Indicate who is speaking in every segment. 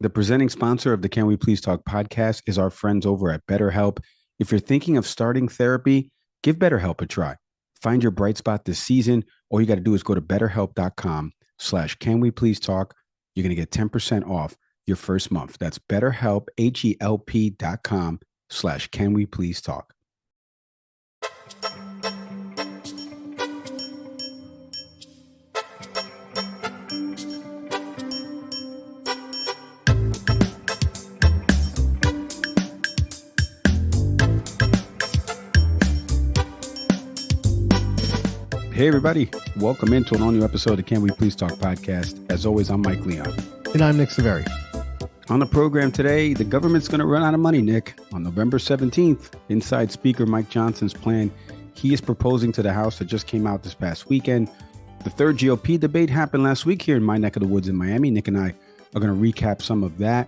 Speaker 1: The presenting sponsor of the Can We Please Talk podcast is our friends over at BetterHelp. If you're thinking of starting therapy, give BetterHelp a try. Find your bright spot this season. All you got to do is go to betterhelp.com/canwepleasetalk. You're going to get 10% off your first month. That's BetterHelp, HELP.com/canwepleasetalk. Hey, everybody. Welcome into an all-new episode of Can We Please Talk podcast. As always, I'm Mike Leon.
Speaker 2: And I'm Nick Severi.
Speaker 1: On the program today, the government's going to run out of money, Nick. On November 17th, inside Speaker Mike Johnson's plan, he is proposing to the House that just came out this past weekend. The third GOP debate happened last week here in my neck of the woods in Miami. Nick and I are going to recap some of that.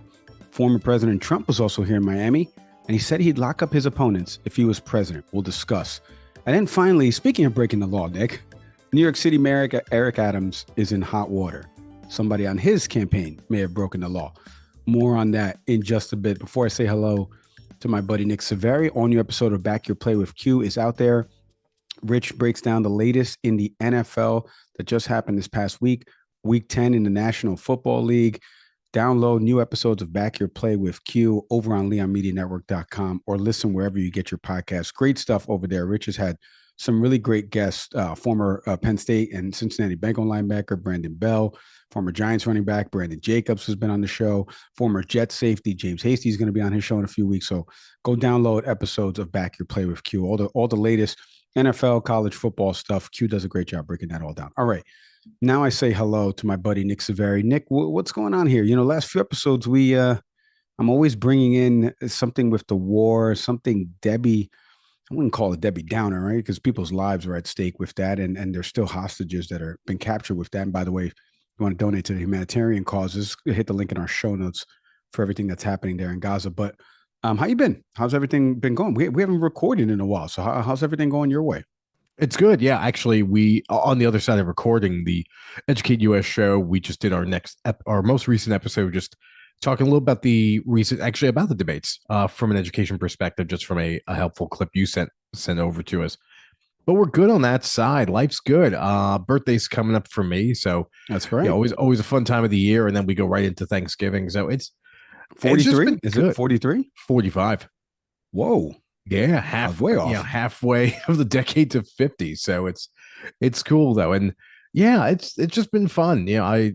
Speaker 1: Former President Trump was also here in Miami, and he said he'd lock up his opponents if he was president. We'll discuss. And then finally, speaking of breaking the law, Nick, New York City Mayor Eric Adams is in hot water. Somebody on his campaign may have broken the law. More on that in just a bit. Before I say hello to my buddy Nick Severi, all new episode of Back Your Play with Q is out there. Rich breaks down the latest in the NFL that just happened this past week, week 10 in the National Football League. Download new episodes of Back Your Play with Q over on leonmedianetwork.com or listen wherever you get your podcasts. Great stuff over there. Rich has had some really great guests, former Penn State and Cincinnati Bengal linebacker Brandon Bell, former Giants running back Brandon Jacobs has been on the show, former Jets safety James Hasty is going to be on his show in a few weeks. So go download episodes of Back Your Play with Q. All the latest NFL, college football stuff. Q does a great job breaking that all down. All right. Now I say hello to my buddy Nick Severi. Nick, what's going on here? You know, last few episodes, I'm always bringing in something with the war, something Debbie. I wouldn't call it Debbie Downer, right? Because people's lives are at stake with that, and there's still hostages that are been captured with that. And by the way, if you want to donate to the humanitarian causes, hit the link in our show notes for everything that's happening there in Gaza. But how you been? How's everything been going? We haven't recorded in a while, so how's everything going your way?
Speaker 2: It's good. Yeah, actually, we on the other side of recording the Educate US show, we just did our most recent episode, just talking a little about about the debates from an education perspective, just from a helpful clip you sent over to us. But we're good on that side. Life's good. Birthday's coming up for me, so
Speaker 1: that's right.
Speaker 2: Yeah, always a fun time of the year, and then we go right into Thanksgiving. So it's
Speaker 1: 43. Is it 43?
Speaker 2: 45.
Speaker 1: Whoa.
Speaker 2: Yeah, halfway off. Yeah, halfway of the decade to 50. So it's cool though, and yeah, it's just been fun. You know, I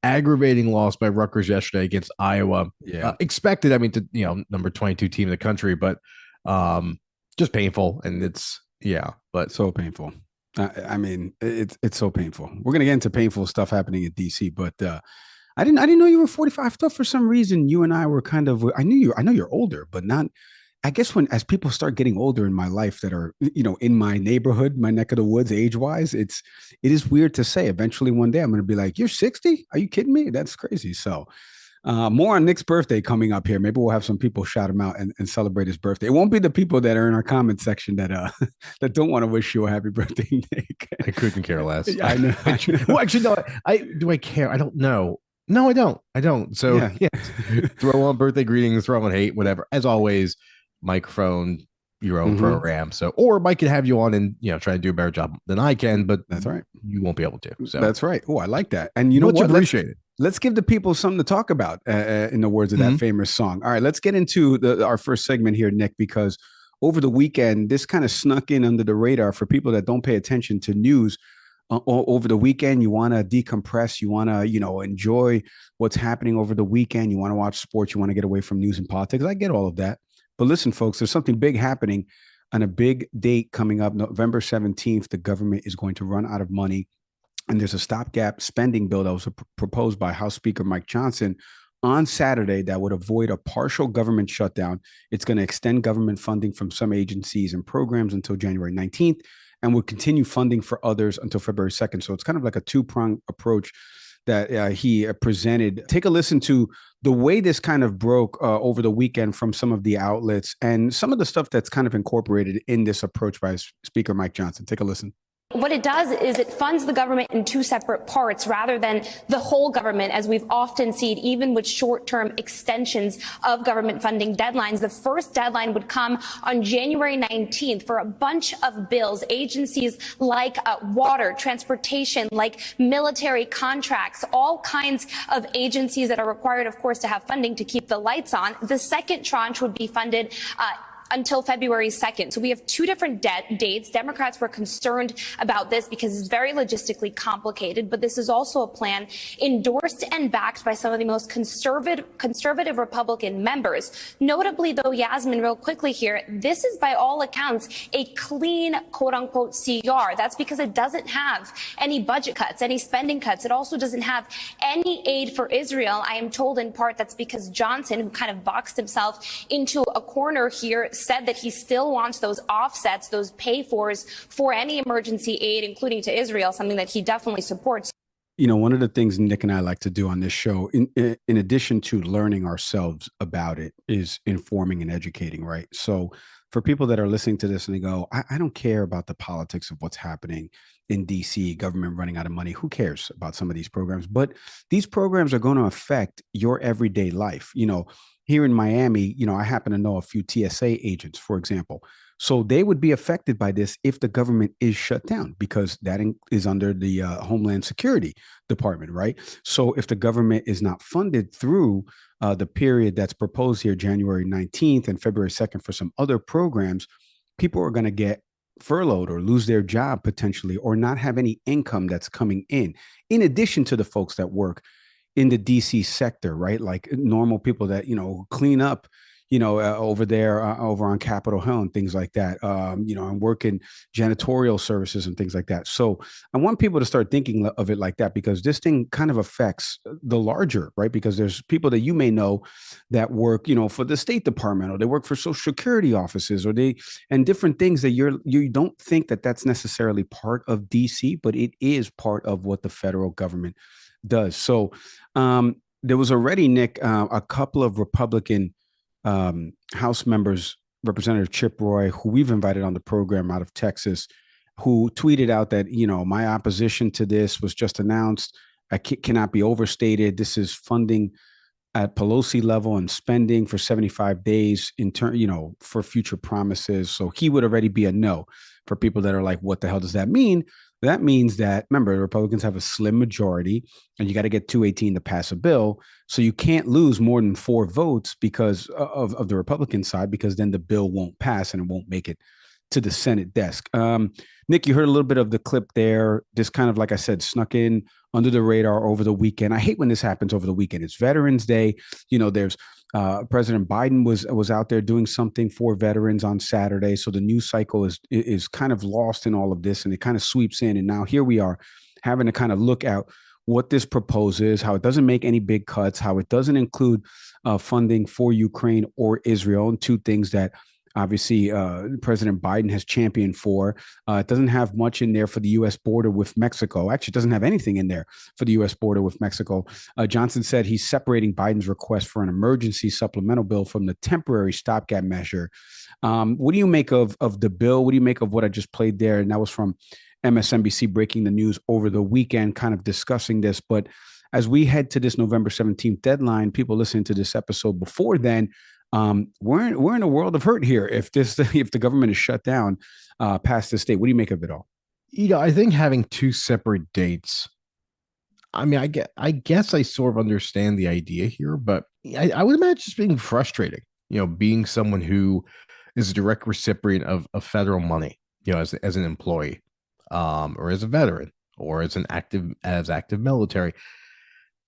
Speaker 2: aggravating loss by Rutgers yesterday against Iowa.
Speaker 1: Yeah,
Speaker 2: expected. I mean, number 22 team in the country, but just painful, and but
Speaker 1: so painful. I mean, it's so painful. We're gonna get into painful stuff happening in DC, but I didn't know you were 45. I thought for some reason you and I were kind of. I know you're older, but not. I guess as people start getting older in my life that are, in my neighborhood, my neck of the woods, age-wise, it is weird to say. Eventually one day I'm going to be like, you're 60? Are you kidding me? That's crazy. So more on Nick's birthday coming up here. Maybe we'll have some people shout him out and celebrate his birthday. It won't be the people that are in our comment section that that don't want to wish you a happy birthday, Nick.
Speaker 2: I couldn't care less.
Speaker 1: I know.
Speaker 2: Well, actually, no, do I care? I don't know. No, I don't. So yeah. Throw on birthday greetings, throw on hate, whatever. As always, microphone, your own program. So, or Mike could have you on and try to do a better job than I can, but
Speaker 1: that's right.
Speaker 2: You won't be able to. So
Speaker 1: that's right. Oh, I like that. And you know what?
Speaker 2: Appreciate it.
Speaker 1: Let's give the people something to talk about in the words of that famous song. All right, let's get into our first segment here, Nick, because over the weekend, this kind of snuck in under the radar for people that don't pay attention to news. Over the weekend, you want to decompress, you want to, enjoy what's happening over the weekend. You want to watch sports, you want to get away from news and politics. I get all of that. But listen, folks, there's something big happening on a big date coming up. November 17th, the government is going to run out of money. And there's a stopgap spending bill that was proposed by House Speaker Mike Johnson on Saturday that would avoid a partial government shutdown. It's going to extend government funding from some agencies and programs until January 19th and will continue funding for others until February 2nd. So it's kind of like a two-pronged approach that he presented. Take a listen to the way this kind of broke over the weekend from some of the outlets and some of the stuff that's kind of incorporated in this approach by Speaker Mike Johnson. Take a listen.
Speaker 3: What it does is it funds the government in two separate parts rather than the whole government, as we've often seen, even with short-term extensions of government funding deadlines. The first deadline would come on January 19th for a bunch of bills, agencies like water, transportation, like military contracts, all kinds of agencies that are required, of course, to have funding to keep the lights on. The second tranche would be funded until February 2nd. So we have two different dates. Democrats were concerned about this because it's very logistically complicated, but this is also a plan endorsed and backed by some of the most conservative Republican members. Notably, though, Yasmin, real quickly here, this is by all accounts a clean, quote unquote, CR. That's because it doesn't have any budget cuts, any spending cuts. It also doesn't have any aid for Israel. I am told in part that's because Johnson, who kind of boxed himself into a corner here, said that he still wants those offsets, those pay-fors for any emergency aid, including to Israel, something that he definitely supports.
Speaker 1: You know, one of the things Nick and I like to do on this show, in addition to learning ourselves about it, is informing and educating, right? So for people that are listening to this and they go, I don't care about the politics of what's happening in DC, government running out of money. Who cares about some of these programs? But these programs are going to affect your everyday life. You know, here in Miami, you know, I happen to know a few TSA agents, for example. So they would be affected by this if the government is shut down, because that is under the Homeland Security Department, right? So if the government is not funded through the period that's proposed here, January 19th and February 2nd, for some other programs, people are going to get furloughed or lose their job potentially, or not have any income that's coming in addition to the folks that work in the DC sector, right? Like normal people that, you know, clean up, you know, over there, over on Capitol Hill and things like that, you know, and work in janitorial services and things like that. So I want people to start thinking of it like that, because this thing kind of affects the larger, right? Because there's people that you may know that work, you know, for the State Department, or they work for Social Security offices, or and different things that you don't think that that's necessarily part of DC, but it is part of what the federal government does. So there was already, Nick, a couple of Republican House members, Representative Chip Roy, who we've invited on the program out of Texas, who tweeted out that, you know, my opposition to this was just announced. I cannot be overstated. This is funding at Pelosi level and spending for 75 days in turn, you know, for future promises. So he would already be a no. For people that are like, what the hell does that mean? That means that, remember, the Republicans have a slim majority and you got to get 218 to pass a bill. So you can't lose more than 4 votes because of the Republican side, because then the bill won't pass and it won't make it to the Senate desk. Nick, you heard a little bit of the clip there. This kind of, like I said, snuck in under the radar over the weekend. I hate when this happens over the weekend. It's Veterans Day. You know, there's President Biden was out there doing something for veterans on Saturday. So the news cycle is kind of lost in all of this, and it kind of sweeps in. And now here we are having to kind of look at what this proposes, how it doesn't make any big cuts, how it doesn't include funding for Ukraine or Israel, and two things that obviously President Biden has championed for. It doesn't have much in there for the U.S. border with Mexico. Actually, it doesn't have anything in there for the U.S. border with Mexico. Johnson said he's separating Biden's request for an emergency supplemental bill from the temporary stopgap measure. What do you make of the bill? What do you make of what I just played there? And that was from MSNBC breaking the news over the weekend, kind of discussing this. But as we head to this November 17th deadline, people listening to this episode before then, we're in a world of hurt here. If the government is shut down past this date, what do you make of it all?
Speaker 2: You know, I think having two separate dates. I mean, I guess I sort of understand the idea here, but I would imagine it's being frustrating. You know, being someone who is a direct recipient of federal money, you know, as an employee, or as a veteran, or as active military.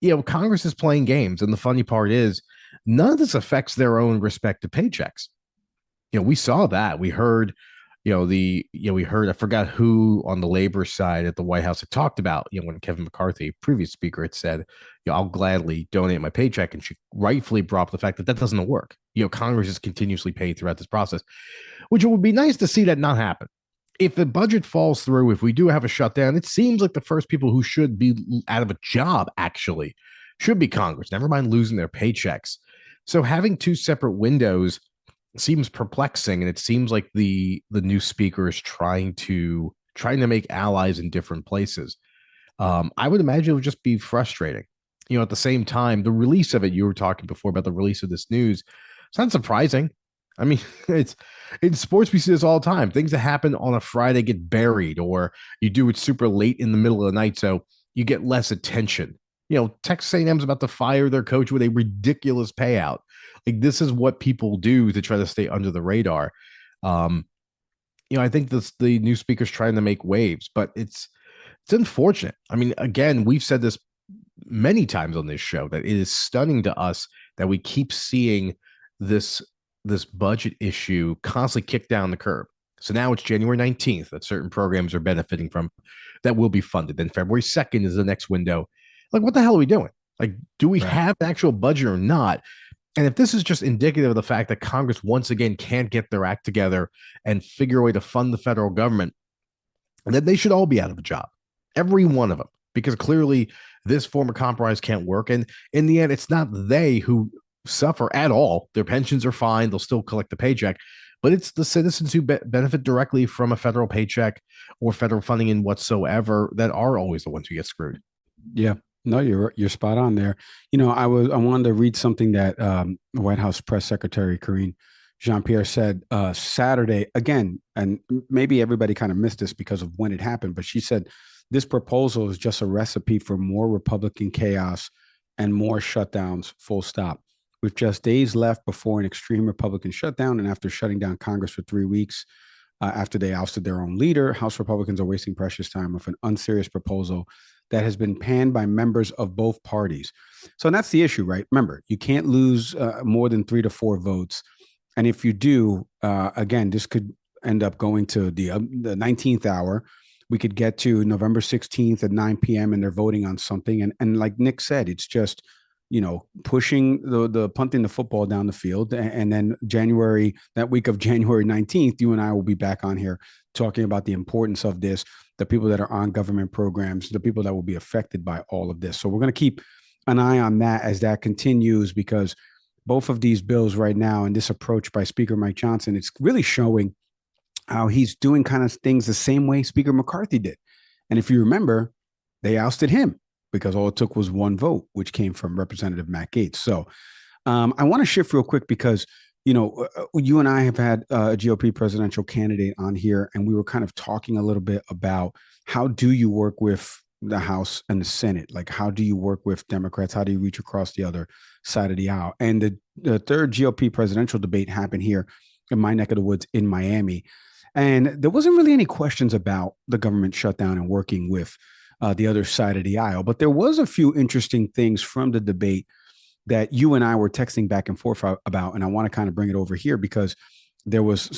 Speaker 2: You know, Congress is playing games, and the funny part is, none of this affects their own respective paychecks. You know, we saw that. We heard, I forgot who on the labor side at the White House had talked about, you know, when Kevin McCarthy, previous speaker, had said, you know, I'll gladly donate my paycheck. And she rightfully brought up the fact that doesn't work. You know, Congress is continuously paid throughout this process, which it would be nice to see that not happen. If the budget falls through, if we do have a shutdown, it seems like the first people who should be out of a job actually should be Congress, never mind losing their paychecks. So having two separate windows seems perplexing, and it seems like the new speaker is trying to trying to make allies in different places. I would imagine it would just be frustrating. At the same time, the release of it, you were talking before about the release of this news. It's not surprising. I mean, it's in sports, we see this all the time. Things that happen on a Friday get buried, or you do it super late in the middle of the night, so you get less attention. Texas A&M's about to fire their coach with a ridiculous payout. Like, this is what people do to try to stay under the radar. I think the new speaker's trying to make waves, but it's unfortunate. I mean, again, we've said this many times on this show that it is stunning to us that we keep seeing this budget issue constantly kicked down the curb. So now it's January 19th that certain programs are benefiting from that will be funded. Then February 2nd is the next window. Like, what the hell are we doing? Like, do we have an actual budget or not? And if this is just indicative of the fact that Congress once again can't get their act together and figure a way to fund the federal government, then they should all be out of a job. Every one of them, because clearly this form of compromise can't work. And in the end, it's not they who suffer at all. Their pensions are fine. They'll still collect the paycheck, but it's the citizens who benefit directly from a federal paycheck or federal funding in whatsoever that are always the ones who get screwed.
Speaker 1: Yeah. No, you're spot on there. I wanted to read something that White House Press Secretary Karine Jean-Pierre said Saturday again, and maybe everybody kind of missed this because of when it happened, but she said this proposal is just a recipe for more Republican chaos and more shutdowns, full stop. With just days left before an extreme Republican shutdown and after shutting down Congress for 3 weeks after they ousted their own leader, House Republicans are wasting precious time with an unserious proposal that has been panned by members of both parties. So that's the issue, right? Remember, you can't lose more than 3 to 4 votes. And if you do, again, this could end up going to the 19th hour. We could get to November 16th at 9 p.m. and they're voting on something. And like Nick said, it's just, pushing the punting the football down the field. And then that week of January 19th, you and I will be back on here talking about the importance of this, the people that are on government programs, the people that will be affected by all of this. So we're going to keep an eye on that as that continues, because both of these bills right now and this approach by Speaker Mike Johnson, it's really showing how he's doing kind of things the same way Speaker McCarthy did. And if you remember, they ousted him because all it took was 1 vote, which came from Representative Matt Gaetz. So I want to shift real quick because, you and I have had a GOP presidential candidate on here, and we were kind of talking a little bit about how do you work with the House and the Senate? Like, how do you work with Democrats? How do you reach across the other side of the aisle? And the third GOP presidential debate happened here in my neck of the woods in Miami. And there wasn't really any questions about the government shutdown and working with the other side of the aisle. But there was a few interesting things from the debate that you and I were texting back and forth about. And I want to kind of bring it over here because there was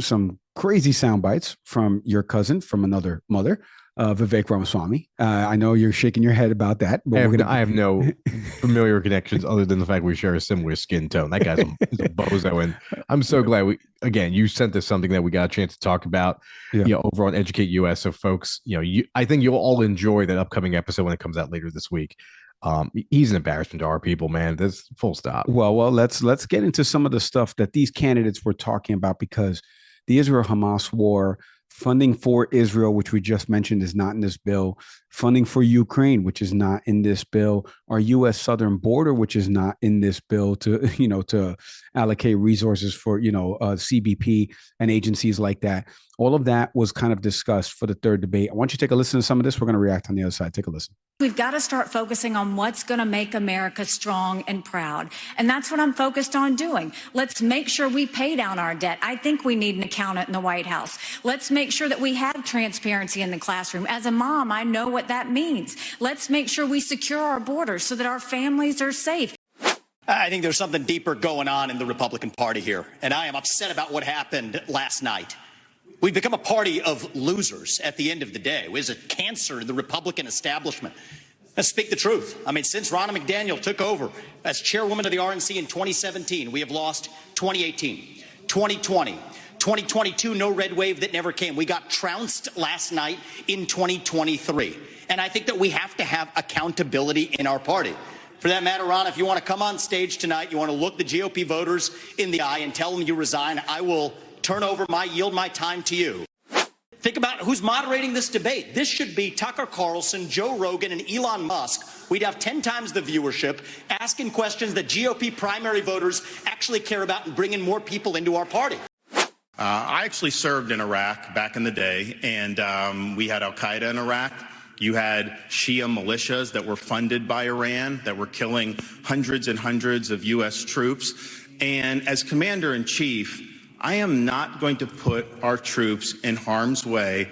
Speaker 1: some crazy sound bites from your cousin from another mother, Vivek Ramaswamy. I know you're shaking your head about that. But
Speaker 2: I have no familiar connections other than the fact we share a similar skin tone. That guy's a bozo. And I'm so glad you sent us something that we got a chance to talk about over on Educate US. So folks, I think you'll all enjoy that upcoming episode when it comes out later this week. He's an embarrassment to our people, man. That's full stop.
Speaker 1: Well, let's get into some of the stuff that these candidates were talking about, because the Israel-Hamas war, funding for Israel, which we just mentioned, is not in this bill. Funding for Ukraine, which is not in this bill. Our U.S. southern border, which is not in this bill, to allocate resources for CBP and agencies like that. All of that was kind of discussed for the third debate. I want you to take a listen to some of this. We're going to react on the other side. Take a listen.
Speaker 4: We've got to start focusing on what's going to make America strong and proud. And that's what I'm focused on doing. Let's make sure we pay down our debt. I think we need an accountant in the White House. Let's make sure that we have transparency in the classroom. As a mom, I know what that means. Let's make sure we secure our borders so that our families are safe.
Speaker 5: I think there's something deeper going on in the Republican Party here, and I am upset about what happened last night. We've become a party of losers at the end of the day. It was a cancer to the Republican establishment. Let's speak the truth. I mean, since Ronna McDaniel took over as chairwoman of the RNC in 2017, we have lost 2018, 2020, 2022, no red wave that never came. We got trounced last night in 2023. And I think that we have to have accountability in our party. For that matter, Ron, if you want to come on stage tonight, you want to look the GOP voters in the eye and tell them you resign, I will yield my time to you. Think about who's moderating this debate. This should be Tucker Carlson, Joe Rogan, and Elon Musk. We'd have 10 times the viewership, asking questions that GOP primary voters actually care about and bringing more people into our party.
Speaker 6: I actually served in Iraq back in the day, and we had al-Qaeda in Iraq. You had Shia militias that were funded by Iran that were killing hundreds and hundreds of U.S. troops. And as commander-in-chief, I am not going to put our troops in harm's way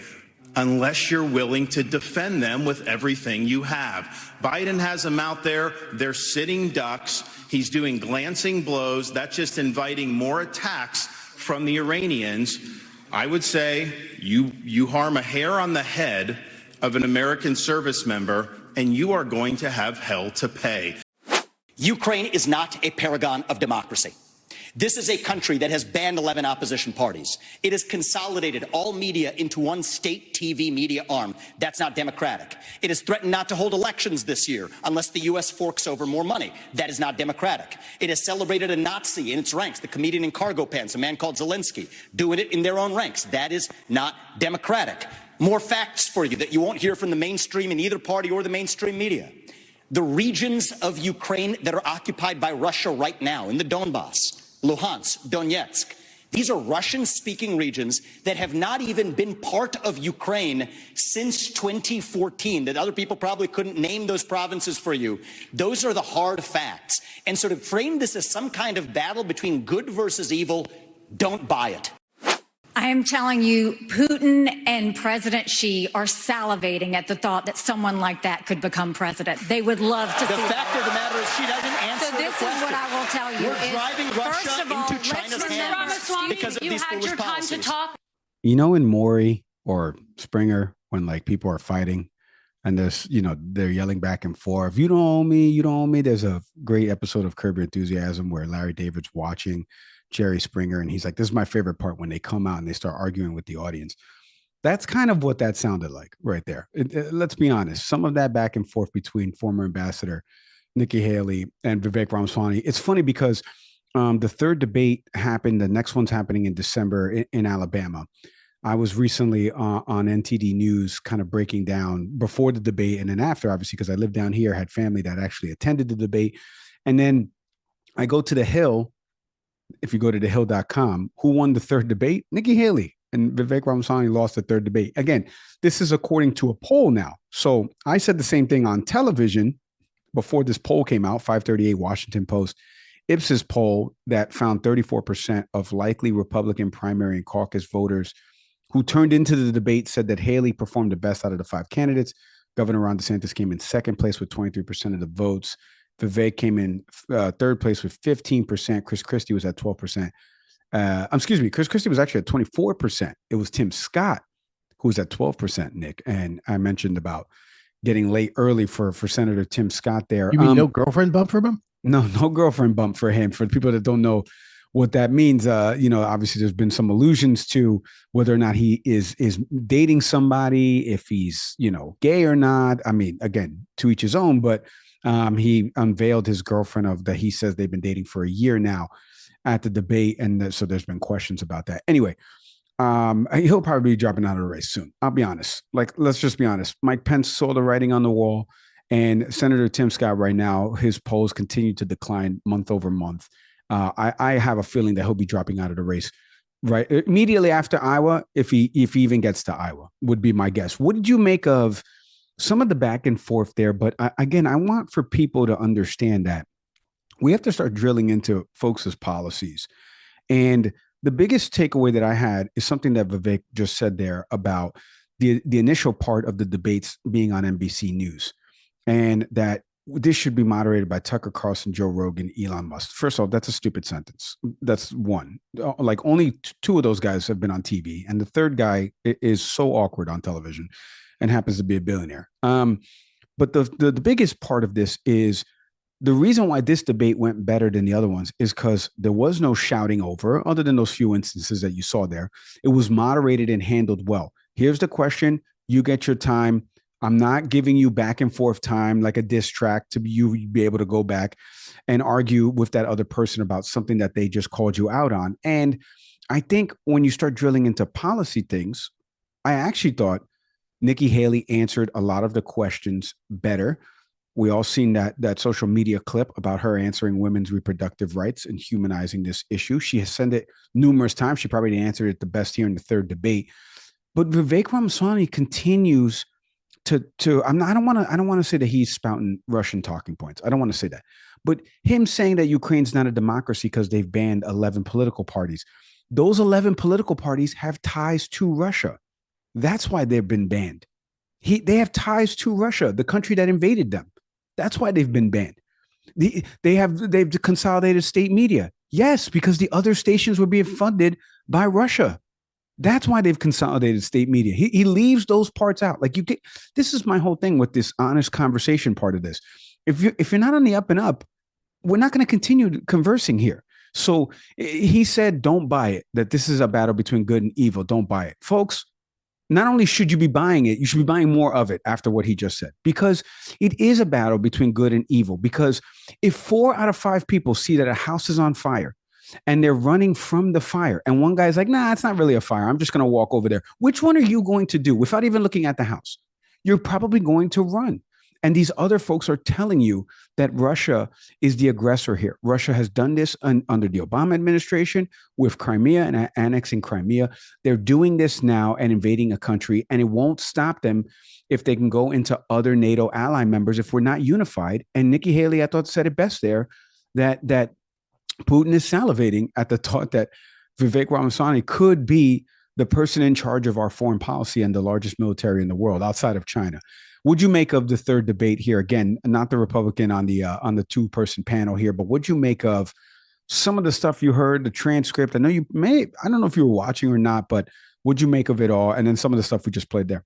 Speaker 6: unless you're willing to defend them with everything you have. Biden has them out there. They're sitting ducks. He's doing glancing blows. That's just inviting more attacks from the Iranians. I would say you harm a hair on the head of an American service member, and you are going to have hell to pay.
Speaker 5: Ukraine is not a paragon of democracy. This is a country that has banned 11 opposition parties. It has consolidated all media into one state TV media arm. That's not democratic. It has threatened not to hold elections this year unless the U.S. forks over more money. That is not democratic. It has celebrated a Nazi in its ranks, the comedian in cargo pants, a man called Zelensky, doing it in their own ranks. That is not democratic. More facts for you that you won't hear from the mainstream in either party or the mainstream media. The regions of Ukraine that are occupied by Russia right now in the Donbass, Luhansk, Donetsk. These are Russian-speaking regions that have not even been part of Ukraine since 2014, that other people probably couldn't name those provinces for you. Those are the hard facts. And so to frame this as some kind of battle between good versus evil, don't buy it.
Speaker 4: I am telling you, Putin and President Xi are salivating at the thought that someone like that could become president. They would love to see
Speaker 5: The fact of the matter is she doesn't answer
Speaker 4: So this
Speaker 5: the
Speaker 4: is what I will tell you.
Speaker 5: We're driving Russia into China's hands
Speaker 3: Ramaswamy,
Speaker 5: because of
Speaker 3: you
Speaker 5: these
Speaker 3: had
Speaker 5: foolish
Speaker 3: your time to
Speaker 5: policies.
Speaker 3: talk.
Speaker 1: You know, in Maury or Springer, when like people are fighting and there's, you know, they're yelling back and forth, you don't own me, you don't own me. There's a great episode of Curb Your Enthusiasm where Larry David's watching Jerry Springer and he's like, this is my favorite part when they come out and they start arguing with the audience. That's kind of what that sounded like right there. Let's be honest. Some of that back and forth between former ambassador Nikki Haley and Vivek Ramaswamy. It's funny because the third debate happened. The next one's happening in December in Alabama. I was recently on NTD News kind of breaking down before the debate and then after, obviously, because I lived down here, had family that actually attended the debate. And then I go to The Hill. If you go to thehill.com, who won the third debate? Nikki Haley, and Vivek Ramaswamy lost the third debate. Again, this is according to a poll now. So I said the same thing on television before this poll came out, 538 Washington Post, Ipsos poll that found 34% of likely Republican primary and caucus voters who turned into the debate said that Haley performed the best out of the five candidates. Governor Ron DeSantis came in second place with 23% of the votes. Vivek came in third place with 15%. Chris Christie was at 12%. Chris Christie was actually at 24%. It was Tim Scott who was at 12%, Nick. And I mentioned about getting late early for Senator Tim Scott there.
Speaker 2: You mean no girlfriend bump for him?
Speaker 1: No girlfriend bump for him. For the people that don't know what that means, you know, obviously there's been some allusions to whether or not he is dating somebody, if he's, you know, gay or not. I mean, again, to each his own, but he unveiled his girlfriend he says they've been dating for a year now at the debate. And so there's been questions about that. Anyway, he'll probably be dropping out of the race soon. I'll be honest. Like, let's just be honest. Mike Pence saw the writing on the wall, and Senator Tim Scott right now, his polls continue to decline month over month. I have a feeling that he'll be dropping out of the race right immediately after Iowa, if he even gets to Iowa, would be my guess. What did you make of some of the back and forth there? But again, I want for people to understand that we have to start drilling into folks' policies. And the biggest takeaway that I had is something that Vivek just said there about the initial part of the debates being on NBC News, and that this should be moderated by Tucker Carlson, Joe Rogan, Elon Musk. First of all, that's a stupid sentence. That's one. Like, only two of those guys have been on TV, and the third guy is so awkward on television and happens to be a billionaire. But the biggest part of this is the reason why this debate went better than the other ones is because there was no shouting over, other than those few instances that you saw there. It was moderated and handled well. Here's the question. You get your time. I'm not giving you back and forth time like a diss track to you be able to go back and argue with that other person about something that they just called you out on. And I think when you start drilling into policy things, I actually thought Nikki Haley answered a lot of the questions better. We all seen that social media clip about her answering women's reproductive rights and humanizing this issue. She has said it numerous times. She probably answered it the best here in the third debate. But Vivek Ramaswamy continues to I don't want to say that he's spouting Russian talking points. I don't want to say that. But him saying that Ukraine's not a democracy because they've banned 11 political parties. Those 11 political parties have ties to Russia. That's why they've been banned. They have ties to Russia, the country that invaded them. That's why they've been banned. They've consolidated state media. Yes, because the other stations were being funded by Russia. That's why they've consolidated state media. He leaves those parts out. Like this is my whole thing with this honest conversation part of this. If you're not on the up and up, we're not going to continue conversing here. So he said, don't buy it, that this is a battle between good and evil. Don't buy it. Folks, not only should you be buying it, you should be buying more of it after what he just said, because it is a battle between good and evil. Because if 4 out of 5 people see that a house is on fire and they're running from the fire, and one guy's like, nah, it's not really a fire, I'm just going to walk over there. Which one are you going to do without even looking at the house? You're probably going to run. And these other folks are telling you that Russia is the aggressor here. Russia has done this under the Obama administration with Crimea and annexing Crimea. They're doing this now and invading a country, and it won't stop them if they can go into other NATO ally members if we're not unified. And Nikki Haley, I thought, said it best there, that Putin is salivating at the thought that Vivek Ramaswamy could be the person in charge of our foreign policy and the largest military in the world outside of China. What'd you make of the third debate here? Again, not the Republican on the 2-person panel here, but what'd you make of some of the stuff you heard, the transcript? I know I don't know if you were watching or not, but what'd you make of it all? And then some of the stuff we just played there.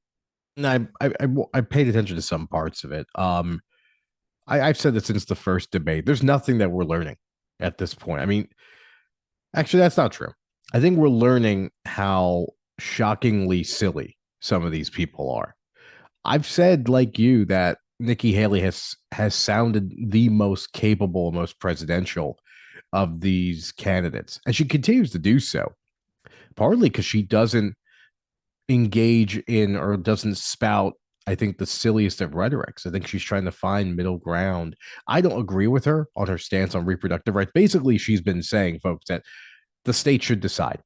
Speaker 2: No, I paid attention to some parts of it. I've said that since the first debate, there's nothing that we're learning at this point. I mean, actually, that's not true. I think we're learning how shockingly silly some of these people are. I've said, like you, that Nikki Haley has sounded the most capable, most presidential of these candidates, and she continues to do so, partly because she doesn't engage in or doesn't spout, I think, the silliest of rhetorics. I think she's trying to find middle ground. I don't agree with her on her stance on reproductive rights. Basically, she's been saying, folks, that the state should decide.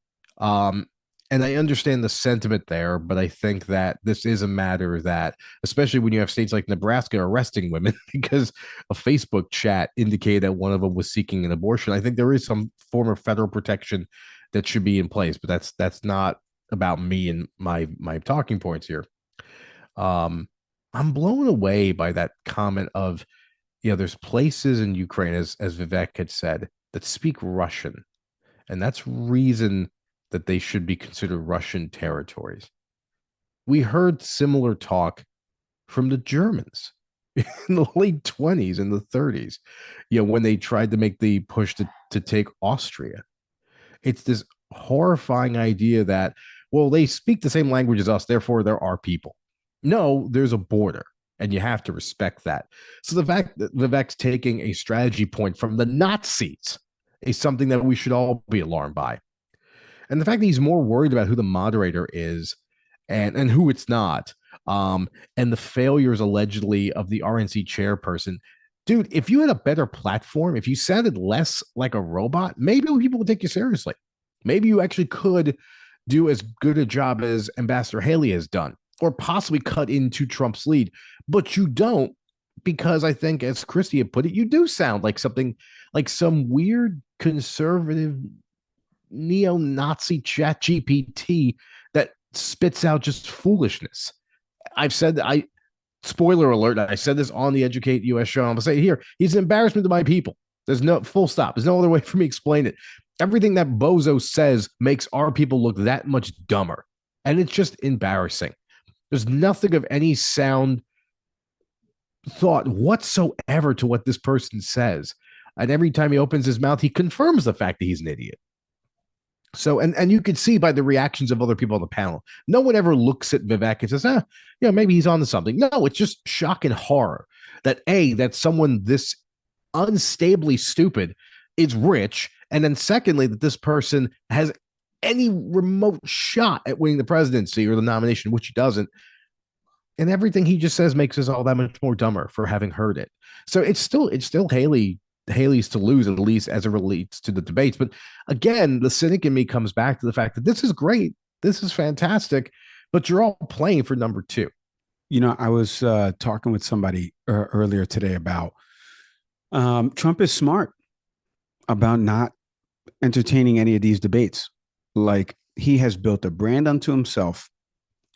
Speaker 2: And I understand the sentiment there, but I think that this is a matter that, especially when you have states like Nebraska arresting women because a Facebook chat indicated that one of them was seeking an abortion, I think there is some form of federal protection that should be in place. But that's not about me and my talking points here. I'm blown away by that comment of, there's places in Ukraine, as Vivek had said, that speak Russian, and that's reason that they should be considered Russian territories. We heard similar talk from the Germans in the late 20s and the 30s, when they tried to make the push to take Austria. It's this horrifying idea that, well, they speak the same language as us, therefore they're our people. No, there's a border, and you have to respect that. So the fact that Vivek's taking a strategy point from the Nazis is something that we should all be alarmed by. And the fact that he's more worried about who the moderator is and who it's not, and the failures allegedly of the RNC chairperson. Dude, if you had a better platform, if you sounded less like a robot, maybe people would take you seriously. Maybe you actually could do as good a job as Ambassador Haley has done, or possibly cut into Trump's lead. But you don't, because I think, as Christie had put it, you do sound like something like some weird conservative neo-Nazi chat GPT that spits out just foolishness. I've said, spoiler alert, I said this on the Educate US show. I'm going to say it here. He's an embarrassment to my people. There's no full stop. There's no other way for me to explain it. Everything that bozo says makes our people look that much dumber. And it's just embarrassing. There's nothing of any sound thought whatsoever to what this person says. And every time he opens his mouth, he confirms the fact that he's an idiot. So, and you could see by the reactions of other people on the panel, no one ever looks at Vivek and says, maybe he's on to something. No, it's just shock and horror that someone this unstably stupid is rich. And then secondly, that this person has any remote shot at winning the presidency or the nomination, which he doesn't. And everything he just says makes us all that much more dumber for having heard it. So it's still Haley's to lose, at least as it relates to the debates. But again, the cynic in me comes back to the fact that this is great. This is fantastic, but you're all playing for number two.
Speaker 1: You know, I was talking with somebody earlier today about Trump is smart about not entertaining any of these debates. Like, he has built a brand unto himself.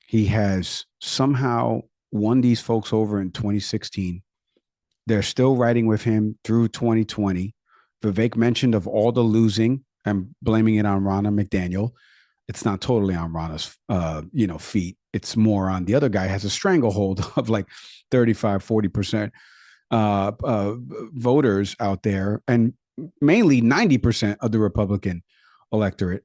Speaker 1: He has somehow won these folks over in 2016. They're still riding with him through 2020. Vivek mentioned of all the losing and blaming it on Ronna McDaniel. It's not totally on Ronna's, feet. It's more on the other guy has a stranglehold of like 35, 40% voters out there, and mainly 90% of the Republican electorate.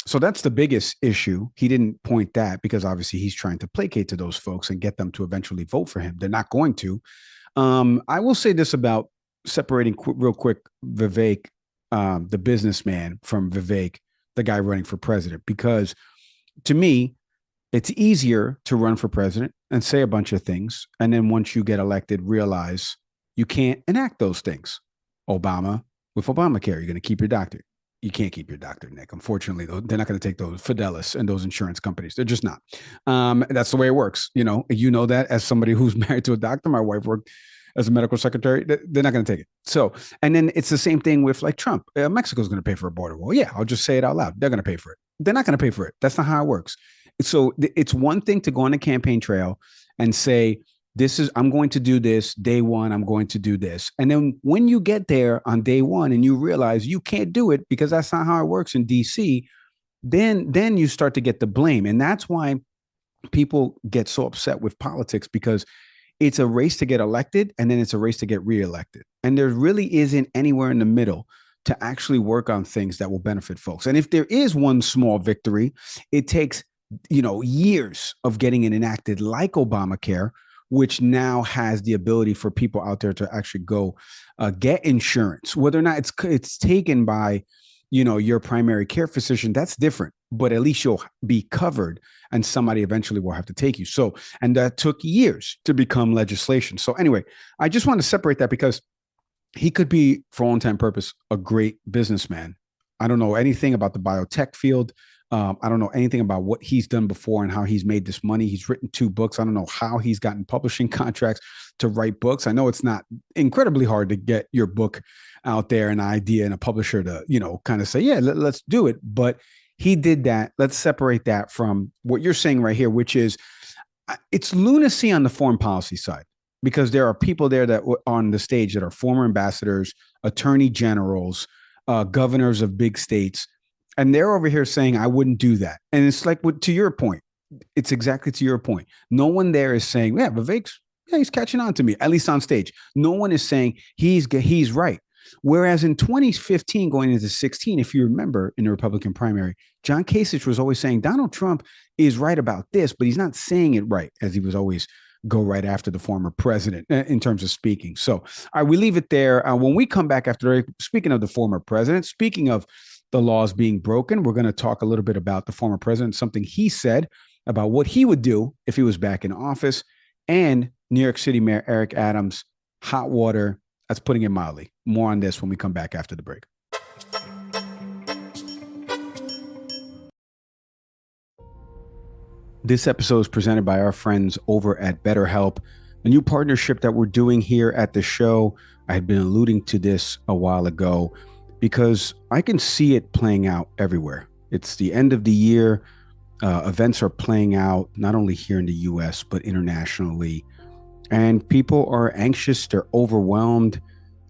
Speaker 1: So that's the biggest issue. He didn't point that because obviously he's trying to placate to those folks and get them to eventually vote for him. They're not going to. I will say this about separating real quick Vivek, the businessman, from Vivek, the guy running for president, because to me, it's easier to run for president and say a bunch of things. And then once you get elected, realize you can't enact those things. Obama, with Obamacare, you're going to keep your doctor. You can't keep your doctor, Nick. Unfortunately, they're not going to take those Fidelis and those insurance companies. They're just not. That's the way it works. You know that as somebody who's married to a doctor. My wife worked as a medical secretary. They're not going to take it. So, and then it's the same thing with like Trump. Mexico's going to pay for a border wall. Yeah, I'll just say it out loud. They're going to pay for it. They're not going to pay for it. That's not how it works. So it's one thing to go on the campaign trail and say, I'm going to do this day one. I'm going to do this. And then when you get there on day one and you realize you can't do it because that's not how it works in DC, then you start to get the blame. And that's why people get so upset with politics, because it's a race to get elected and then it's a race to get reelected. And there really isn't anywhere in the middle to actually work on things that will benefit folks. And if there is one small victory, it takes, years of getting it enacted, like Obamacare, which now has the ability for people out there to actually go get insurance, whether or not it's taken by, your primary care physician. That's different, but at least you'll be covered and somebody eventually will have to take you. So, and that took years to become legislation. So anyway, I just want to separate that because he could be, for all intent and purpose, a great businessman. I don't know anything about the biotech field. I don't know anything about what he's done before and how he's made this money. He's written 2 books. I don't know how he's gotten publishing contracts to write books. I know it's not incredibly hard to get your book out there, an idea, and a publisher to, kind of say, yeah, let's do it. But he did that. Let's separate that from what you're saying right here, which is it's lunacy on the foreign policy side, because there are people there that on the stage that are former ambassadors, attorney generals, governors of big states. And they're over here saying, I wouldn't do that. And it's like, to your point, it's exactly to your point. No one there is saying, yeah, Vivek's, he's catching on to me, at least on stage. No one is saying he's right. Whereas in 2015, going into 16, if you remember in the Republican primary, John Kasich was always saying Donald Trump is right about this, but he's not saying it right, as he was always go right after the former president in terms of speaking. So we leave it there. When we come back after, speaking of the former president, speaking of the laws being broken, we're going to talk a little bit about the former president, something he said about what he would do if he was back in office, and New York City Mayor Eric Adams, hot water. That's putting it mildly. More on this when we come back after the break. This episode is presented by our friends over at BetterHelp, a new partnership that we're doing here at the show. I had been alluding to this a while ago because I can see it playing out everywhere. It's the end of the year. Events are playing out not only here in the US, but internationally. And people are anxious, they're overwhelmed,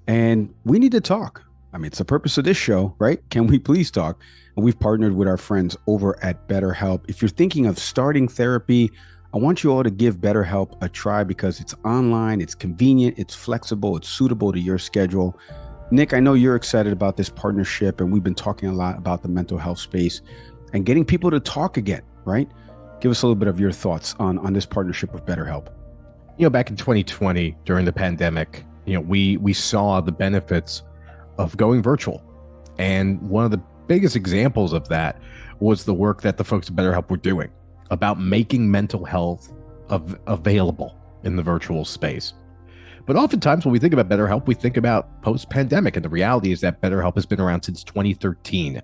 Speaker 1: and we need to talk. I mean, it's the purpose of this show, right? Can we please talk? And we've partnered with our friends over at BetterHelp. If you're thinking of starting therapy, I want you all to give BetterHelp a try because it's online, it's convenient, it's flexible, it's suitable to your schedule. Nick, I know you're excited about this partnership, and we've been talking a lot about the mental health space and getting people to talk again, right? Give us a little bit of your thoughts on this partnership with BetterHelp.
Speaker 2: Back in 2020, during the pandemic, we saw the benefits of going virtual. And one of the biggest examples of that was the work that the folks at BetterHelp were doing about making mental health available in the virtual space. But oftentimes when we think about BetterHelp, we think about post-pandemic. And the reality is that BetterHelp has been around since 2013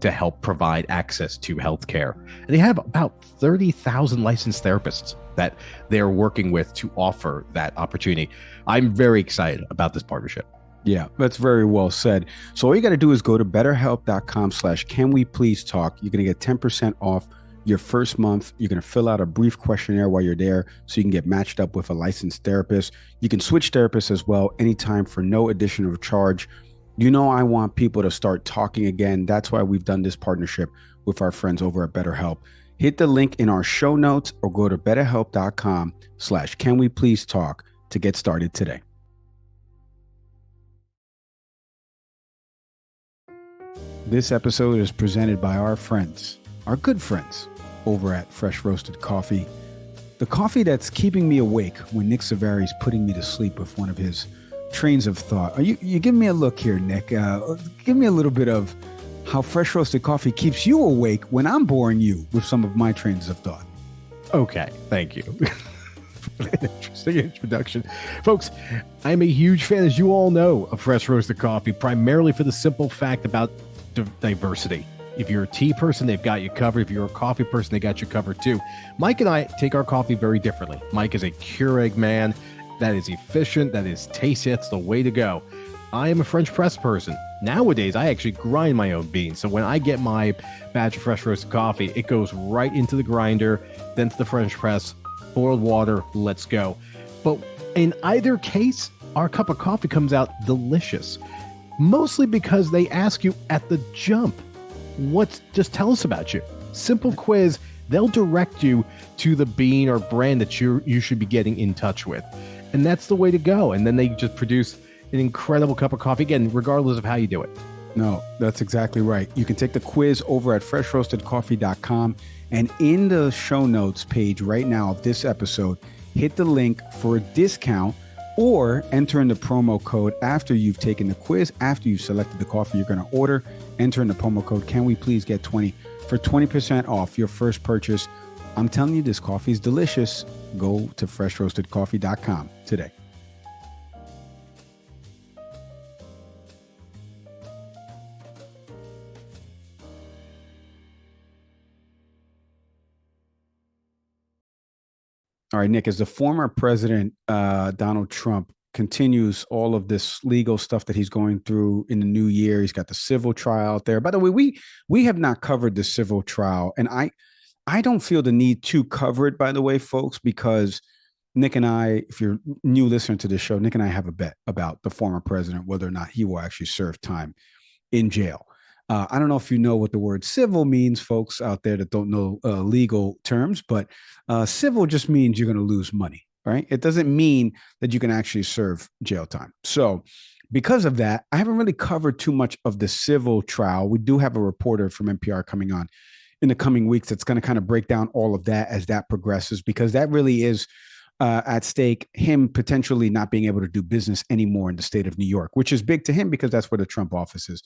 Speaker 2: to help provide access to healthcare. And they have about 30,000 licensed therapists that they're working with to offer that opportunity. I'm very excited about this partnership.
Speaker 1: Yeah, that's very well said. So all you got to do is go to betterhelp.com/canwepleasetalk. You're going to get 10% off your first month. You're going to fill out a brief questionnaire while you're there so you can get matched up with a licensed therapist. You can switch therapists as well anytime for no additional charge. You know, I want people to start talking again. That's why we've done this partnership with our friends over at BetterHelp. Hit the link in our show notes or go to betterhelp.com/canwepleasetalk to get started today. This episode is presented by our friends, our good friends over at Fresh Roasted Coffee. The coffee that's keeping me awake when Nick Savari's putting me to sleep with one of his trains of thought. You give me a look here, Nick. Give me a little bit of how Fresh Roasted Coffee keeps you awake when I'm boring you with some of my trains of thought.
Speaker 2: Okay, thank you. Interesting introduction. Folks, I'm a huge fan, as you all know, of Fresh Roasted Coffee, primarily for the simple fact about diversity. If you're a tea person, they've got you covered. If you're a coffee person, they got you covered too. Mike and I take our coffee very differently. Mike is a Keurig man. That is efficient. That is tasty. That's the way to go. I am a French press person. Nowadays, I actually grind my own beans. So when I get my batch of fresh roasted coffee, it goes right into the grinder, then to the French press, boiled water, let's go. But in either case, our cup of coffee comes out delicious. Mostly because they ask you at the jump, just tell us about you. Simple quiz. They'll direct you to the bean or brand that you should be getting in touch with. And that's the way to go. And then they just produce an incredible cup of coffee, again, regardless of how you do it.
Speaker 1: No, that's exactly right. You can take the quiz over at freshroastedcoffee.com. And in the show notes page right now of this episode, hit the link for a discount or enter in the promo code after you've taken the quiz, after you've selected the coffee you're going to order. Enter in the promo code, can we please get 20 for 20% off your first purchase. I'm telling you, this coffee is delicious. Go to freshroastedcoffee.com today. All right, Nick, as the former president, Donald Trump, continues all of this legal stuff that he's going through in the new year, he's got the civil trial out there. By the way, we have not covered the civil trial, and I don't feel the need to cover it, by the way, folks, because Nick and I, if you're a new listener to this show, Nick and I have a bet about the former president, whether or not he will actually serve time in jail. I don't know if you know what the word civil means, folks out there that don't know legal terms, but civil just means you're going to lose money, right? It doesn't mean that you can actually serve jail time. So because of that, I haven't really covered too much of the civil trial. We do have a reporter from NPR coming on in the coming weeks that's going to kind of break down all of that as that progresses, because that really is at stake, him potentially not being able to do business anymore in the state of New York, which is big to him because that's where the Trump offices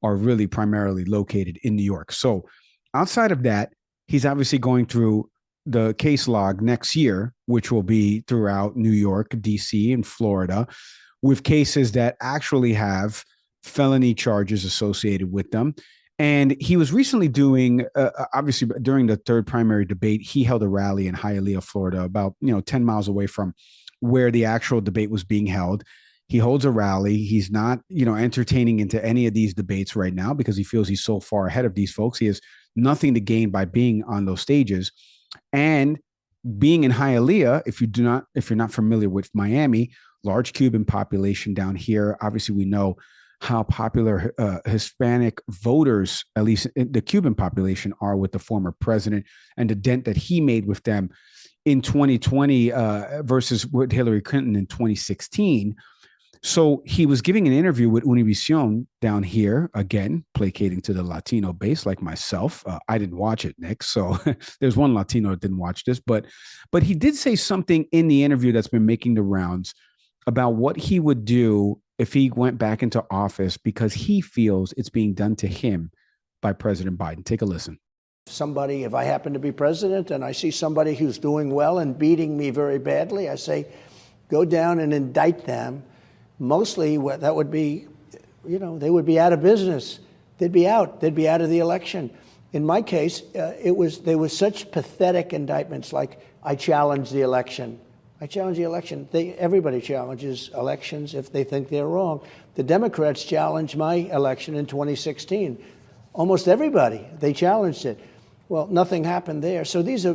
Speaker 1: are really primarily located, in New York. So outside of that, he's obviously going through the case log next year, which will be throughout New York, DC, and Florida, with cases that actually have felony charges associated with them. And he was recently doing, obviously during the third primary debate, he held a rally in Hialeah, Florida, about 10 miles away from where the actual debate was being held. He holds a rally. He's not, entertaining into any of these debates right now because he feels he's so far ahead of these folks. He has nothing to gain by being on those stages. And being in Hialeah, if you're not familiar with Miami, large Cuban population down here. Obviously, we know how popular Hispanic voters, at least the Cuban population, are with the former president and the dent that he made with them in 2020 versus with Hillary Clinton in 2016. So he was giving an interview with Univision down here, again, placating to the Latino base like myself. I didn't watch it, Nick. So there's one Latino that didn't watch this. But he did say something in the interview that's been making the rounds about what he would do if he went back into office, because he feels it's being done to him by President Biden. Take a listen.
Speaker 7: Somebody, if I happen to be president and I see somebody who's doing well and beating me very badly, I say, go down and indict them. Mostly that would be, they would be out of business. They'd be out of the election. In my case, there was such pathetic indictments like, I challenge the election. I challenge the election. Everybody challenges elections if they think they're wrong. The Democrats challenged my election in 2016. Almost everybody, they challenged it. Well, nothing happened there. So these are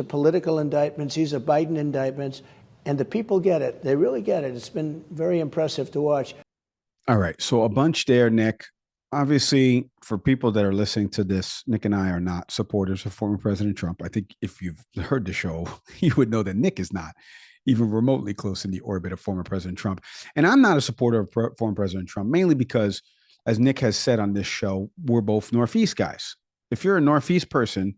Speaker 7: political indictments. These are Biden indictments. And the people get it. They really get it. It's been very impressive to watch.
Speaker 1: All right. So a bunch there, Nick. Obviously, for people that are listening to this, Nick and I are not supporters of former President Trump. I think if you've heard the show, you would know that Nick is not even remotely close in the orbit of former President Trump. And I'm not a supporter of former President Trump, mainly because, as Nick has said on this show, we're both Northeast guys. If you're a Northeast person,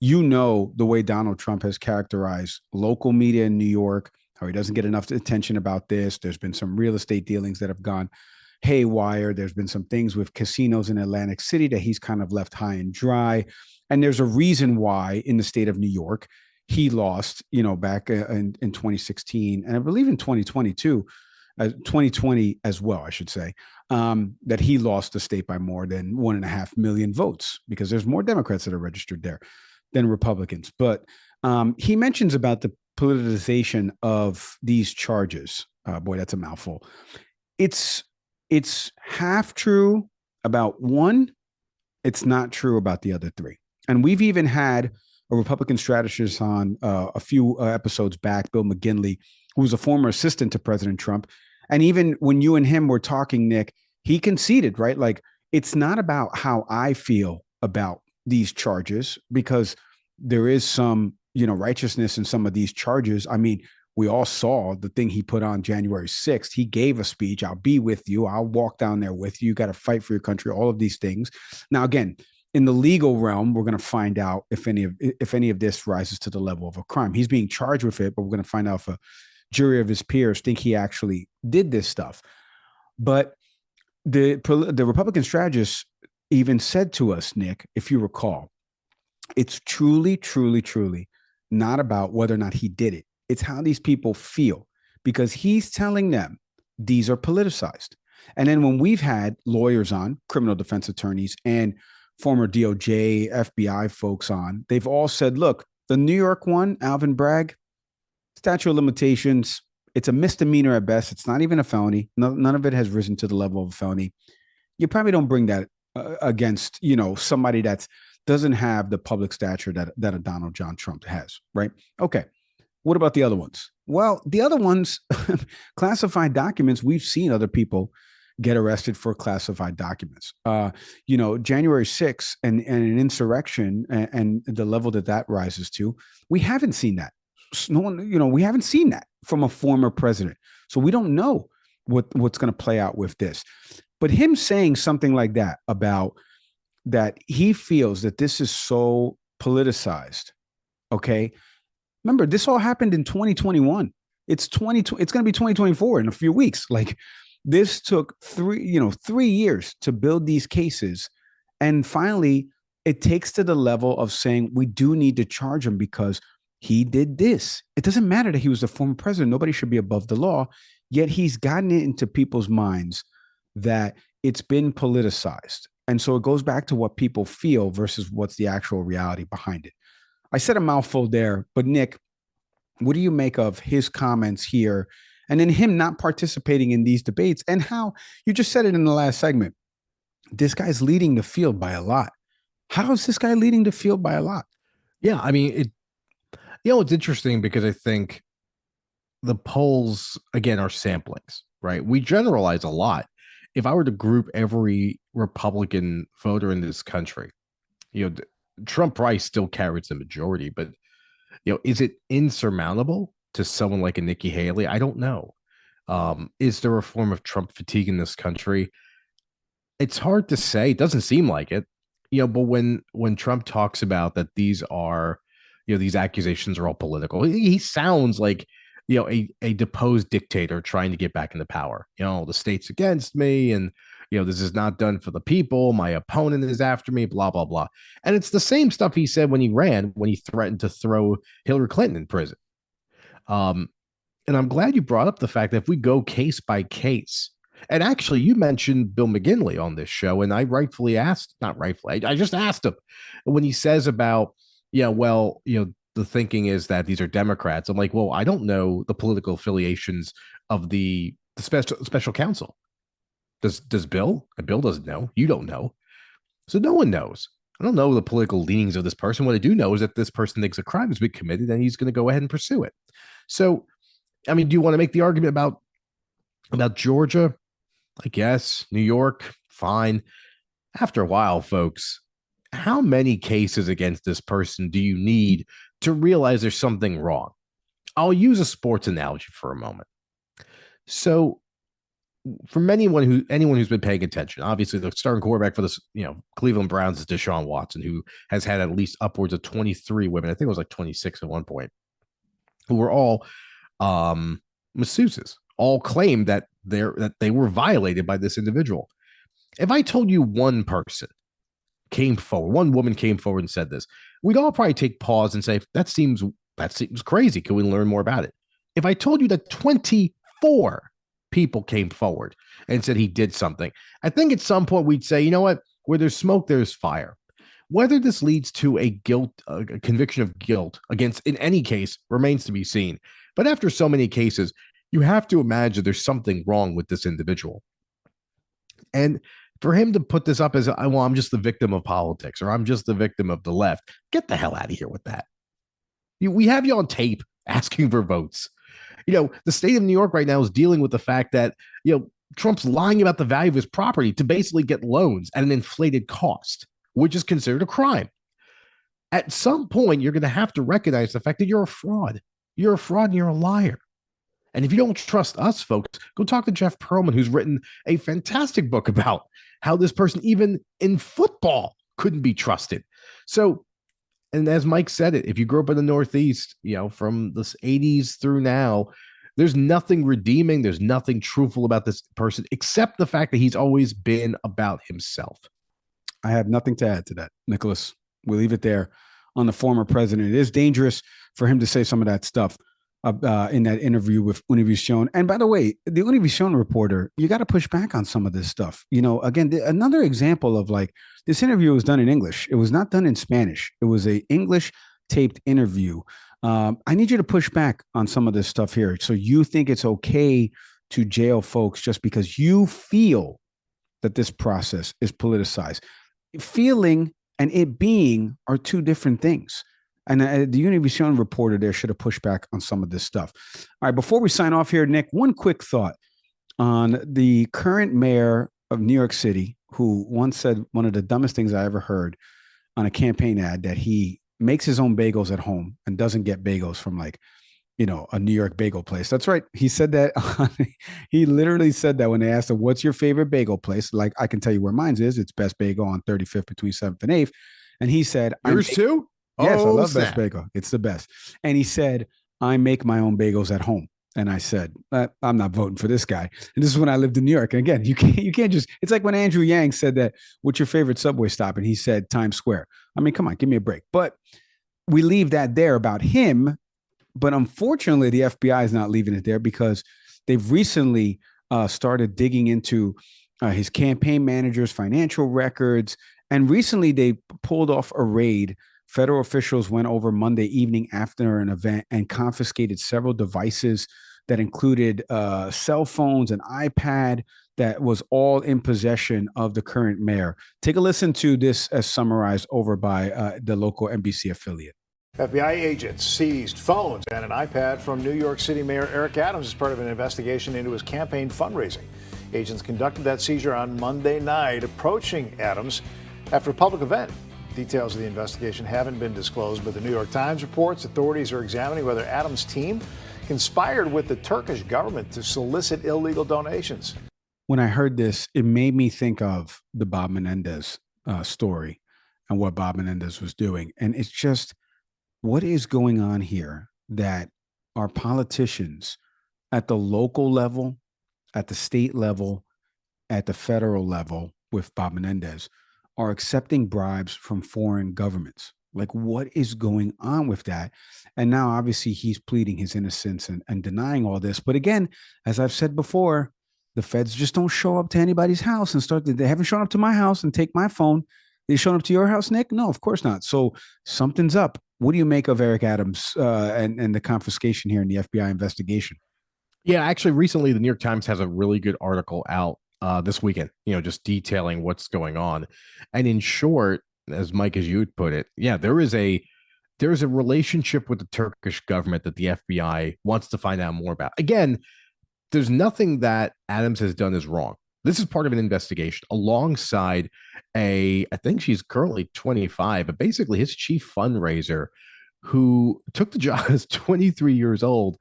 Speaker 1: you know the way Donald Trump has characterized local media in New York, how he doesn't get enough attention about this. There's been some real estate dealings that have gone haywire. There's been some things with casinos in Atlantic City that he's kind of left high and dry. And there's a reason why in the state of New York, he lost, back in 2016, and I believe in 2022, 2020 as well, I should say, that he lost the state by more than 1.5 million votes, because there's more Democrats that are registered there than Republicans. But he mentions about the politicization of these charges. Boy, that's a mouthful. It's half true about one. It's not true about the other three. And we've even had a Republican strategist on a few episodes back, Bill McGinley, who was a former assistant to President Trump. And even when you and him were talking, Nick, he conceded, right? Like, it's not about how I feel about these charges, because there is some, righteousness in some of these charges. I mean, we all saw the thing he put on January 6th. He gave a speech. I'll be with you. I'll walk down there with you. You got to fight for your country. All of these things. Now, again, in the legal realm, we're going to find out if any of this rises to the level of a crime. He's being charged with it, but we're going to find out if a jury of his peers think he actually did this stuff. But the Republican strategist even said to us, Nick, if you recall, it's truly, truly, truly not about whether or not he did it. It's how these people feel, because he's telling them these are politicized. And then when we've had lawyers on, criminal defense attorneys, and former DOJ, FBI folks on, they've all said, look, the New York one, Alvin Bragg, statute of limitations, it's a misdemeanor at best. It's not even a felony. None of it has risen to the level of a felony. You probably don't bring that against, somebody that doesn't have the public stature that a Donald John Trump has, right? Okay. What about the other ones? Well, the other ones, classified documents, we've seen other people get arrested for classified documents. January 6th and an insurrection and the level that rises to, we haven't seen that. No one, we haven't seen that from a former president. So we don't know what's going to play out with this. But him saying something like that about that he feels that this is so politicized, okay? Remember, this all happened in 2021. It's going to be 2024 in a few weeks. Like, this took 3 years to build these cases. And finally, it takes to the level of saying we do need to charge him because he did this. It doesn't matter that he was the former president. Nobody should be above the law. Yet he's gotten it into people's minds that it's been politicized. And so it goes back to what people feel versus what's the actual reality behind it. I said a mouthful there, but Nick, what do you make of his comments here and then him not participating in these debates, and how you just said it in the last segment? This guy's leading the field by a lot. How is this guy leading the field by a lot?
Speaker 2: Yeah, I mean, it's interesting because I think the polls, again, are samplings, right? We generalize a lot. If I were to group every Republican voter in this country, Trump probably still carries the majority, but is it insurmountable to someone like a Nikki Haley? I don't know. Is there a form of Trump fatigue in this country? It's hard to say. It doesn't seem like it, but when Trump talks about that these are, these accusations are all political, he sounds like, a deposed dictator trying to get back into power. The state's against me, and This is not done for the people. My opponent is after me, blah, blah, blah. And it's the same stuff he said when he ran, when he threatened to throw Hillary Clinton in prison. And I'm glad you brought up the fact that if we go case by case, and actually you mentioned Bill McGinley on this show, and I just asked him when he says about, the thinking is that these are Democrats. I'm like, well, I don't know the political affiliations of the special counsel. Does Bill? And Bill doesn't know. You don't know. So no one knows. I don't know the political leanings of this person. What I do know is that this person thinks a crime has been committed and he's going to go ahead and pursue it. So, I mean, do you want to make the argument about Georgia? I guess. New York, fine. After a while, folks, how many cases against this person do you need to realize there's something wrong? I'll use a sports analogy for a moment. So, from anyone who's been paying attention, obviously the starting quarterback for this, Cleveland Browns is Deshaun Watson, who has had at least upwards of 23 women. I think it was like 26 at one point, who were all masseuses, all claimed that they were violated by this individual. If I told you one person came forward, one woman came forward and said this, we'd all probably take pause and say, that seems crazy. Can we learn more about it? If I told you that 24 people came forward and said he did something, I think at some point we'd say, you know what? Where there's smoke, there's fire. Whether this leads to a conviction of guilt against, in any case, remains to be seen. But after so many cases, you have to imagine there's something wrong with this individual. And for him to put this up as, well, I'm just the victim of politics, or I'm just the victim of the left, get the hell out of here with that. We have you on tape asking for votes. The state of New York right now is dealing with the fact that, Trump's lying about the value of his property to basically get loans at an inflated cost, which is considered a crime. At some point, you're going to have to recognize the fact that you're a fraud. You're a fraud and you're a liar. And if you don't trust us, folks, go talk to Jeff Pearlman, who's written a fantastic book about how this person, even in football, couldn't be trusted. So, and as Mike said it, if you grew up in the Northeast, from the 80s through now, there's nothing redeeming. There's nothing truthful about this person, except the fact that he's always been about himself.
Speaker 1: I have nothing to add to that, Nicholas. We'll leave it there on the former president. It is dangerous for him to say some of that stuff in that interview with Univision. And by the way, the Univision reporter, you got to push back on some of this stuff. Again, another example of like this interview was done in English. It was not done in Spanish. It was a English taped interview. I need you to push back on some of this stuff here. So you think it's okay to jail folks just because you feel that this process is politicized. Feeling and it being are two different things. And the Univision reporter there should have pushed back on some of this stuff. All right, before we sign off here, Nick, one quick thought on the current mayor of New York City, who once said one of the dumbest things I ever heard on a campaign ad, that he makes his own bagels at home and doesn't get bagels from a New York bagel place. That's right. He said that. He literally said that when they asked him, what's your favorite bagel place? Like, I can tell you where mine is. It's Best Bagel on 35th between 7th and 8th. And he said,
Speaker 2: yours too?
Speaker 1: Yes, I love
Speaker 2: snap.
Speaker 1: Best Bagel. It's the best. And he said, I make my own bagels at home. And I said, I'm not voting for this guy. And this is when I lived in New York. And again, you can't just, it's like when Andrew Yang said that, what's your favorite subway stop? And he said Times Square. I mean, come on, give me a break. But we leave that there about him. But unfortunately, the FBI is not leaving it there because they've recently started digging into his campaign manager's financial records. And recently they pulled off a raid. Federal officials went over Monday evening after an event and confiscated several devices that included cell phones, an iPad that was all in possession of the current mayor. Take a listen to this as summarized over by the local NBC affiliate.
Speaker 8: FBI agents seized phones and an iPad from New York City Mayor Eric Adams as part of an investigation into his campaign fundraising. Agents conducted that seizure on Monday night, approaching Adams after a public event. Details of the investigation haven't been disclosed, but the New York Times reports authorities are examining whether Adams' team conspired with the Turkish government to solicit illegal donations.
Speaker 1: When I heard this, it made me think of the Bob Menendez story and what Bob Menendez was doing. And it's just, what is going on here that our politicians at the local level, at the state level, at the federal level with Bob Menendez are accepting bribes from foreign governments. Like, what is going on with that? And now, obviously, he's pleading his innocence and denying all this. But again, as I've said before, the feds just don't show up to anybody's house and they haven't shown up to my house and take my phone. They shown up to your house, Nick? No, of course not. So something's up. What do you make of Eric Adams and the confiscation here in the FBI investigation?
Speaker 2: Yeah, actually, recently, the New York Times has a really good article out this weekend, just detailing what's going on. And in short, as Mike, as you would put it, yeah, there is a relationship with the Turkish government that the FBI wants to find out more about. Again, there's nothing that Adams has done is wrong. This is part of an investigation alongside I think she's currently 25, but basically his chief fundraiser, who took the job as 23 years old.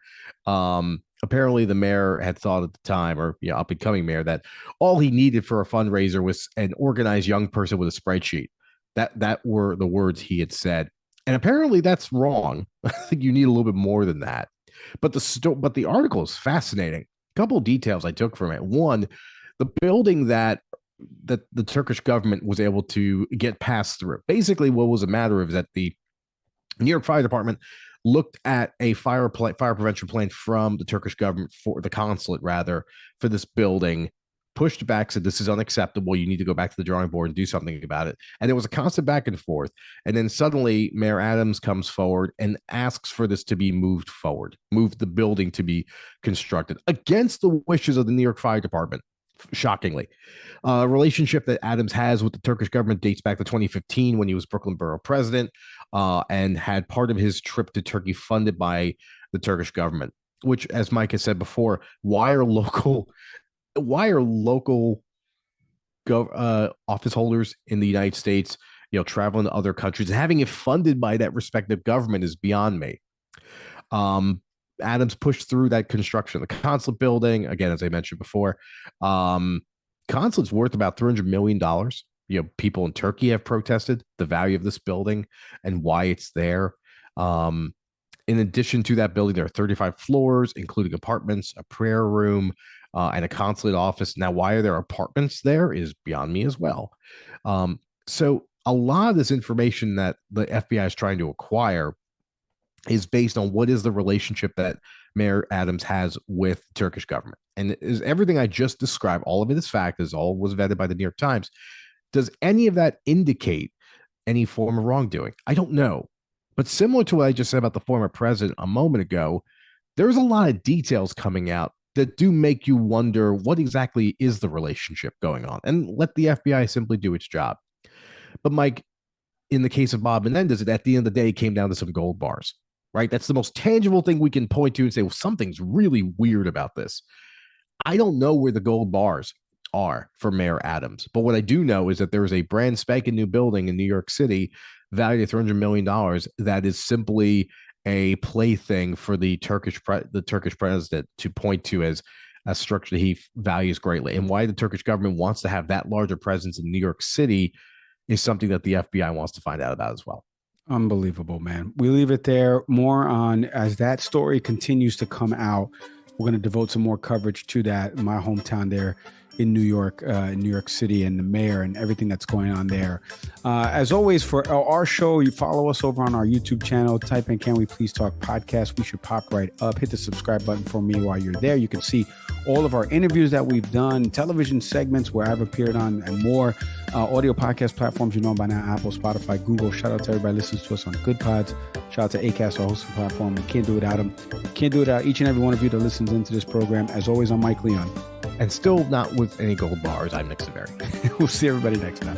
Speaker 2: Apparently the mayor had thought at the time, or up and coming mayor, that all he needed for a fundraiser was an organized young person with a spreadsheet. That were the words he had said. And apparently that's wrong. I think you need a little bit more than that. But the article is fascinating. A couple of details I took from it. One, the building that the Turkish government was able to get passed through. Basically, what was a matter of that the New York Fire Department looked at a fire prevention plan from the Turkish government, for the consulate rather, for this building, pushed back, said this is unacceptable. You need to go back to the drawing board and do something about it. And there was a constant back and forth. And then suddenly Mayor Adams comes forward and asks for this to be moved forward, move the building to be constructed against the wishes of the New York Fire Department. Shockingly, a relationship that Adams has with the Turkish government dates back to 2015 when he was Brooklyn Borough president, and had part of his trip to Turkey funded by the Turkish government. Which, as Mike has said before, why are local office holders in the United States, traveling to other countries and having it funded by that respective government is beyond me. Adams pushed through that construction of the consulate building. Again, as I mentioned before, consulate's worth about $300 million. People in Turkey have protested the value of this building and why it's there. In addition to that building, there are 35 floors, including apartments, a prayer room, and a consulate office. Now, why are there apartments there is beyond me as well. So a lot of this information that the FBI is trying to acquire is based on what is the relationship that Mayor Adams has with the Turkish government. And is everything I just described, all of it is fact, is all was vetted by the New York Times. Does any of that indicate any form of wrongdoing? I don't know. But similar to what I just said about the former president a moment ago, there's a lot of details coming out that do make you wonder what exactly is the relationship going on, and let the FBI simply do its job. But Mike, in the case of Bob Menendez, at the end of the day, it came down to some gold bars, right? That's the most tangible thing we can point to and say, well, something's really weird about this. I don't know where the gold bars are for Mayor Adams, but what I do know is that there is a brand spanking new building in New York City valued at $300 million that is simply a plaything for the Turkish president to point to as a structure that he values greatly. And why the Turkish government wants to have that larger presence in New York City is something that the FBI wants to find out about as well.
Speaker 1: Unbelievable, man. We leave it there. More on as that story continues to come out. We're going to devote some more coverage to that in my hometown there in New York City, and the mayor and everything that's going on there. As always, for our show, you follow us over on our YouTube channel. Type in Can We Please Talk Podcast. We should pop right up. Hit the subscribe button for me while you're there. You can see all of our interviews that we've done, television segments where I've appeared on, and more. Audio podcast platforms, you know by now, Apple, Spotify, Google. Shout out to everybody who listens to us on Good Pods. Shout out to Acast, our hosting platform. We can't do it without them. Can't do it without each and every one of you that listens into this program. As always, I'm Mike Leon.
Speaker 2: And still not with any gold bars, I'm Nick Severi.
Speaker 1: We'll see everybody next time.